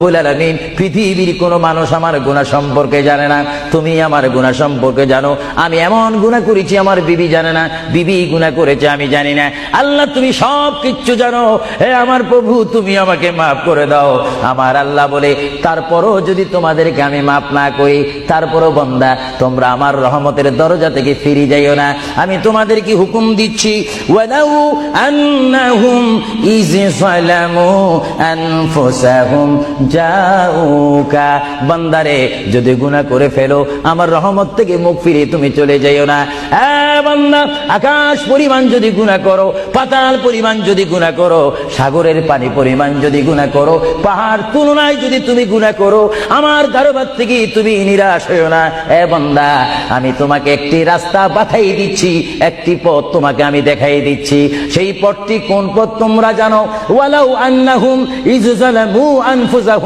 আলামিন, পৃথিবীর কোন মানুষ আমার গুনাহ সম্পর্কে জানে না, তুমি আমার গুনাহ সম্পর্কে জানো। আমি এমন গুনাহ করেছি আমার বিবি জানে না, বিবি গুনাহ করেছে আমি জানি না। আল্লাহ তুমি সব কিচ্ছু জানো, হে আমার প্রভু তুমি আমাকে মাফ করে দাও। আমার আল্লাহ বলে, তারপরও যদি তোমাদেরকে আমি মাফ না করি, তারপরও বান্দা তোমরা আমার রহমতের দরজা থেকে ফিরে যাইও না। আমি তোমাদেরকে হুকুম দিচ্ছি, ওয়ালাউ আন্নাহুম ইয যালামু আনফুসাহুম জাউকা, বান্দারে যদি গুনাহ করে ফেলো আমার রহমত থেকে মুখ ফিরে তুমি চলে যাইও না। বান্দা, আকাশ পরিমাণ যদি গুনাহ করো, পাতাল পরিমাণ যদি গুনাহ করো, সাগরের পানি পরিমাণ যদি গুনাহ করো, পাহাড় তুলনায় যদি তুমি গুনাহ করো, আমার দরবার থেকে তুমি নিরাশ হইও না। বান্দা, আমি তোমাকে একটি রাস্তা বাতাই দিচ্ছি, একটি পথ তোমাকে আমি দেখাই দিচ্ছি। সেই পথটি কোন পথ তোমরা জানো? ওয়ালাউ আন্নাহুম ইয যালামু আনফুসাহুম